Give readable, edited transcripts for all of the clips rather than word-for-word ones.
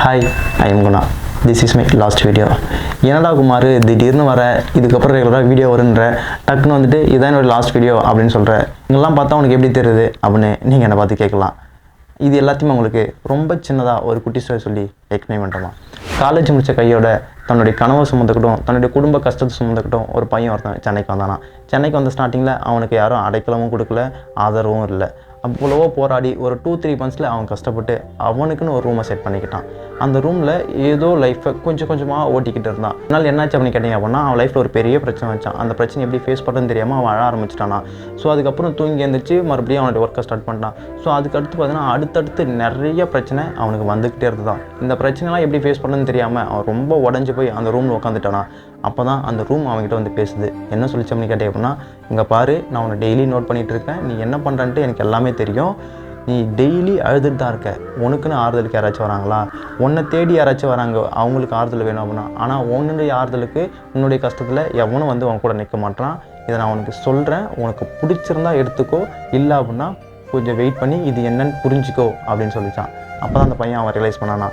Hi, I am Guna. This is my last video. என்னடா குமார் திடீர்னு வர, இதுக்கப்புறம் ரெகுலராக வீடியோ வருன்ற, டக்குன்னு வந்துட்டு இதான் என்னோட லாஸ்ட் வீடியோ அப்படின்னு சொல்கிறேன். இங்கெல்லாம் பார்த்தா உனக்கு எப்படி தெரியுது அப்படின்னு நீங்கள் என்னை பார்த்து கேட்கலாம். இது எல்லாத்தையுமே உங்களுக்கு ரொம்ப சின்னதாக ஒரு குட்டி ஸ்டோரி சொல்லி எக்ஸ்பிளைன் பண்ணுறோமா. காலேஜ் முடித்த கையோட தன்னுடைய கனவை சுமந்துக்கிட்டும் தன்னுடைய குடும்ப கஷ்டத்தை சுமந்துக்கிட்டும் ஒரு பையன் ஒருத்தன் சென்னைக்கு வந்தானா. சென்னைக்கு வந்த ஸ்டார்டிங்கில் அவனுக்கு யாரும் அடைக்கலமும் கொடுக்கல, ஆதரவும் இல்லை. அவ்வளவோ போராடி ஒரு 2-3 மந்த்ஸில் அவன் கஷ்டப்பட்டு அவனுக்குன்னு ஒரு ரூமை செட் பண்ணிக்கிட்டான். அந்த ரூமில் ஏதோ லைஃப்பை கொஞ்சம் கொஞ்சமாக ஓட்டிக்கிட்டு இருந்தான். அதனால் என்னாச்சு அப்படின்னு கேட்டீங்க அப்படின்னா, அவன் லைஃப்பில் ஒரு பெரிய பிரச்சனை வச்சான். அந்த பிரச்சனை எப்படி ஃபேஸ் பண்ணுறதுன்னு தெரியாமல் அவன் அழ ஆரம்பிச்சிட்டானா. ஸோ அதுக்கப்புறம் தூங்கி எழுந்திரிச்சு மறுபடியும் அவனுடைய ஒர்க்கை ஸ்டார்ட் பண்ணிட்டான். ஸோ அதுக்கடுத்து பார்த்தீங்கன்னா அடுத்தடுத்து நிறைய பிரச்சனை அவனுக்கு வந்துக்கிட்டே இருந்துதான். இந்த பிரச்சனைலாம் எப்படி ஃபேஸ் பண்ணுறதுன்னு தெரியாமல் அவன் ரொம்ப உடஞ்சி போய் அந்த ரூமில் உட்காந்துட்டானா. அப்போ தான் அந்த ரூம் அவன்கிட்ட வந்து பேசுது. என்ன சொல்லிச்சு அப்படின்னு கேட்டேன் அப்படின்னா, இங்கே பாரு, நான் உன்னை டெய்லி நோட் பண்ணிகிட்டு இருக்கேன், நீ என்ன பண்ணுறன்ட்டு எனக்கு எல்லாமே தெரியும். நீ டெய்லி அழுதுட்டு தான் இருக்க. உனக்குன்னு ஆறுதலுக்கு யாராச்சும் வராங்களா? உன்னை தேடி யாராச்சும் வராங்க, அவங்களுக்கு ஆறுதல் வேணும் அப்படின்னா. ஆனால் உன்னுடைய ஆறுதலுக்கு உன்னுடைய கஷ்டத்தில் எவனும் வந்து அவன் கூட நிற்க மாட்டான். இதை நான் உனக்கு சொல்கிறேன், உனக்கு பிடிச்சிருந்தா எடுத்துக்கோ, இல்லை அப்படின்னா கொஞ்சம் வெயிட் பண்ணி இது என்னன்னு புரிஞ்சுக்கோ அப்படின்னு சொல்லிச்சான். அப்போ தான் அந்த பையன் அவன் ரியலைஸ் பண்ணானா,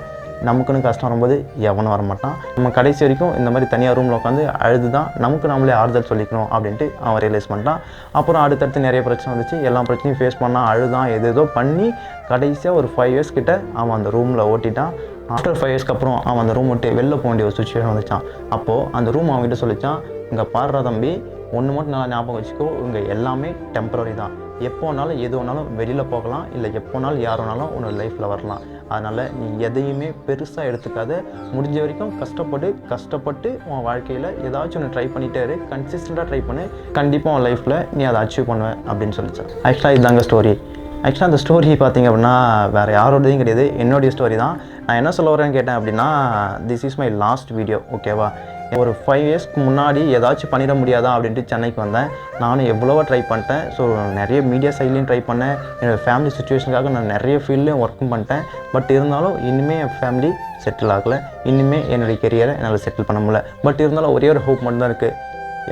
நமக்குன்னு கஷ்டம் வரும்போது எவனும் வரமாட்டான். நம்ம கடைசி வரைக்கும் இந்த மாதிரி தனியாக ரூமில் உட்காந்து அழுது தான் நமக்கு நம்மளே ஆறுதல் சொல்லிக்கணும் அப்படின்ட்டு அவன் ரியலைஸ் பண்ணிட்டான். அப்புறம் அடுத்தடுத்து நிறைய பிரச்சனை வந்துச்சு. எல்லா பிரச்சனையும் ஃபேஸ் பண்ணான், அழுதான், ஏதேதோ பண்ணி கடைசியாக ஒரு 5 இயர்ஸ் கிட்ட அவன் அந்த ரூமில் ஓட்டிட்டான். ஆஃப்டர் 5 இயர்ஸ்க்கு அப்புறம் அவன் அந்த ரூம் விட்டு வெளில போக வேண்டிய ஒரு சுச்சுவேஷன் வந்துச்சான். அப்போது அந்த ரூம் அவன்கிட்ட சொல்லிச்சான், இங்கே பாடுறா தம்பி, ஒன்று மட்டும் நல்லா ஞாபகம் வச்சுக்கோ, இங்கே எல்லாமே டெம்பரரி தான். எப்போனாலும் எது வேணாலும் வெளியில் போகலாம், இல்லை எப்போனாலும் யார் வேணாலும் உன்னோட லைஃப்பில் வரலாம். அதனால் நீ எதையுமே பெருசாக எடுத்துக்காத. முடிஞ்ச வரைக்கும் கஷ்டப்பட்டு உன் வாழ்க்கையில் ஏதாச்சும் ஒன்று ட்ரை பண்ணிகிட்டே இரு. கன்சிஸ்டண்ட்டாக ட்ரை பண்ணு, கண்டிப்பாக உன் லைஃப்பில் நீ அதை அச்சீவ் பண்ணுவேன் அப்படின்னு சொல்லிச்சேன். ஆக்சுவலாக இதுதாங்க ஸ்டோரி. ஆக்சுவலாக அந்த ஸ்டோரி பார்த்திங்க அப்படின்னா வேறு யாரோடையும் கிடையாது, என்னுடைய ஸ்டோரி தான். நான் என்ன சொல்ல வரேன்னு கேட்டேன் அப்படின்னா, this is my last video, ஓகேவா. ஒரு 5 இயர்ஸ்க்கு முன்னாடி ஏதாச்சும் பண்ணிட முடியாதா அப்படின்ட்டு சென்னைக்கு வந்தேன். நானும் எவ்வளவோ ட்ரை பண்ணிட்டேன். ஸோ நிறைய மீடியா சைட்லேயும் ட்ரை பண்ணேன். என்னோடய ஃபேமிலி சுச்சுவேஷனுக்காக நான் நிறைய ஃபீல்ட்லேயும் ஒர்க்கும் பண்ணிட்டேன். பட் இருந்தாலும் இனிமேல் என் ஃபேமிலி செட்டில் ஆகலை, இனிமேல் என்னுடைய கெரியரை என்னால் செட்டில் பண்ண முடியல. பட் இருந்தாலும் ஒரே ஒரு ஹோப் மட்டும் தான் இருக்குது,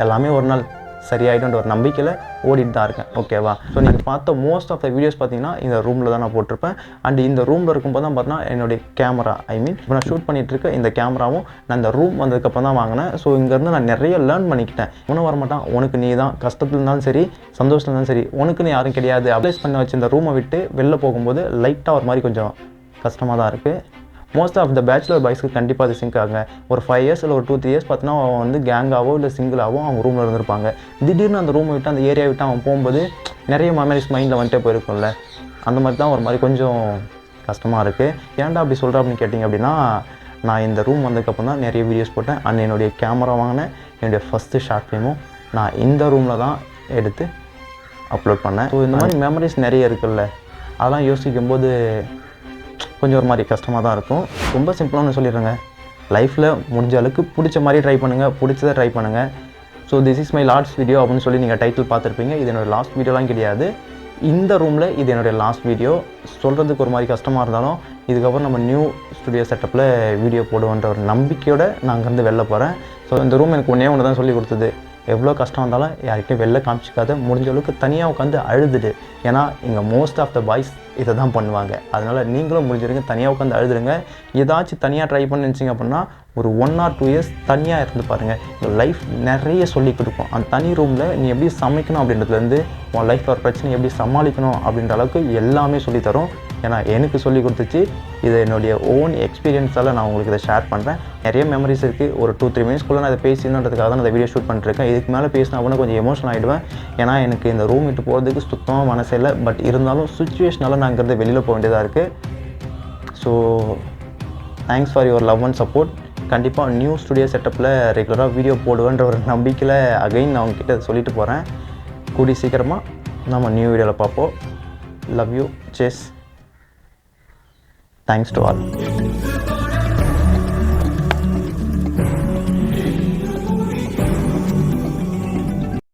எல்லாமே ஒரு நாள் சரியாயிடும்ன்ற ஒரு நம்பிக்கையில் ஓடிட்டு தான் இருக்கேன், ஓகேவா. ஸோ நீங்கள் பார்த்த மோஸ்ட் ஆஃப் த வீடியோஸ் பார்த்தீங்கன்னா இந்த ரூமில் தான் நான் போட்டிருப்பேன். அண்ட் இந்த ரூமில் இருக்கும்போது தான் பார்த்தீங்கன்னா என்னுடைய கேமரா, இப்போ நான் ஷூட் பண்ணிகிட்டு இருக்க இந்த கேமராவும் நான் இந்த ரூம் வந்ததுக்கப்புறம் தான் வாங்கினேன். ஸோ இங்கேருந்து நான் நிறைய லேர்ன் பண்ணிக்கிட்டேன். ஒன்றும் வரமாட்டான், உனக்கு நீ தான், கஷ்டத்தில் இருந்தாலும் சரி சந்தோஷத்தில் இருந்தாலும் சரி, உனக்குன்னு யாரும் கிடையாது. அப்ளைஸ் பண்ண வச்சு இந்த ரூமை விட்டு வெளில போகும்போது லைட்டாக ஒரு மாதிரி கொஞ்சம் கஷ்டமாக தான் இருக்குது. மோஸ்ட் ஆஃப் த பேச்சுலர் பாய்ஸ்க்கு கண்டிப்பாக அது சிங்க் ஆகுங்க. ஒரு 5 இயர்ஸ் இல்லை ஒரு 2-3 இயர்ஸ் பார்த்தீங்கன்னா அவன் வந்து கேங்காவோ இல்லை சிங்கிளாவோ அவங்க ரூமில் இருந்திருப்பாங்க. திடீர்னு அந்த ரூமை விட்டு அந்த ஏரியா விட்டு அவன் போகும்போது நிறைய மெமரிஸ் மைண்டில் வந்துட்டே போயிருக்கும்ல. அந்த மாதிரி தான் ஒரு மாதிரி கொஞ்சம் கஷ்டமாக இருக்குது. ஏன்டா அப்படி சொல்கிறேன் அப்படின்னு கேட்டிங்க அப்படின்னா, நான் இந்த ரூம் வந்ததுக்கப்புறம் தான் நிறைய வீடியோஸ் போட்டேன். அண்ட் என்னுடைய கேமரா வாங்கினேன். என்னுடைய ஃபஸ்ட்டு ஷார்ட் ஃபிலிமும் நான் இந்த ரூமில் தான் எடுத்து அப்லோட் பண்ணேன். ஸோ இந்த மாதிரி மெமரிஸ் நிறைய இருக்குல்ல, அதெல்லாம் யோசிக்கும்போது கொஞ்சம் ஒரு மாதிரி கஷ்டமாக தான் இருக்கும். ரொம்ப சிம்பிளானு சொல்லிடுறேங்க, லைஃப்பில் முடிஞ்ச அளவுக்கு பிடிச்ச மாதிரி ட்ரை பண்ணுங்கள், பிடிச்சதை ட்ரை பண்ணுங்கள். So this is my last video அப்படின்னு சொல்லி நீங்கள் டைட்டில் பார்த்துருப்பீங்க. இது என்னோடய லாஸ்ட் வீடியோலாம் கிடையாது. இந்த ரூமில் இது என்னுடைய லாஸ்ட் வீடியோ. சொல்கிறதுக்கு ஒரு மாதிரி கஷ்டமாக இருந்தாலும் இதுக்கப்புறம் நம்ம நியூ ஸ்டுடியோ செட்டப்பில் வீடியோ போடுவோன்ற ஒரு நம்பிக்கையோடு நான் அங்கேருந்து வெளில போகிறேன். ஸோ இந்த ரூம் எனக்கு ஒன்று தான் சொல்லி கொடுத்தது, எவ்வளோ கஷ்டம் வந்தாலும் யார்கிட்டையும் வெளில காமிச்சிக்காத, முடிஞ்ச அளவுக்கு தனியாக உட்காந்து அழுதுடு. ஏன்னா இங்கே மோஸ்ட் ஆஃப் த பாய்ஸ் இதை தான் பண்ணுவாங்க. அதனால் நீங்களும் முடிஞ்சிருங்க, தனியாக உட்காந்து அழுதுடுங்க. ஏதாச்சும் தனியாக ட்ரை பண்ணி நினச்சிங்க அப்படின்னா ஒரு 1 or 2 இயர்ஸ் தனியாக இருந்து பாருங்கள். இந்த லைஃப் நிறைய சொல்லி கொடுக்கும். அந்த தனி ரூமில் நீ எப்படி சமைக்கணும் அப்படின்றதுலேருந்து உன் லைஃப்பில் ஒரு பிரச்சனை எப்படி சமாளிக்கணும் அப்படின்ற அளவுக்கு எல்லாமே சொல்லித்தரும். ஏன்னா எனக்கு சொல்லி கொடுத்துச்சு. இது என்னுடைய ஓன் எக்ஸ்பீரியன்ஸால் நான் உங்களுக்கு இதை ஷேர் பண்ணுறேன். நிறைய மெமரிஸ் இருக்குது. ஒரு 2-3 மினிட்ஸ்க்குள்ளே நான் இதை பேசணுன்றதுக்காக தான் நான் வீடியோ ஷூட் பண்ணிட்டுருக்கேன். இதுக்கு மேலே பேசினா அப்படின்னா கொஞ்சம் எமோஷனல் ஆகிடுவேன். ஏன்னா எனக்கு இந்த ரூம் விட்டு போகிறதுக்கு சுத்தமாக மனசே இல்லை. பட் இருந்தாலும் சுச்சுவேஷனால் நான் இங்கேருந்து வெளியில் போக வேண்டியதாக இருக்குது. So thanks for your love and support. கண்டிப்பாக நியூ ஸ்டுடியோ செட்டப்பில் ரெகுலராக வீடியோ போடுவேன்ற ஒரு நம்பிக்கையில் அகைன் நான் அவங்ககிட்ட சொல்லிட்டு போகிறேன். கூடி சீக்கிரமாக நம்ம நியூ வீடியோவில் பார்ப்போம். Love you, chess. Thanks to all.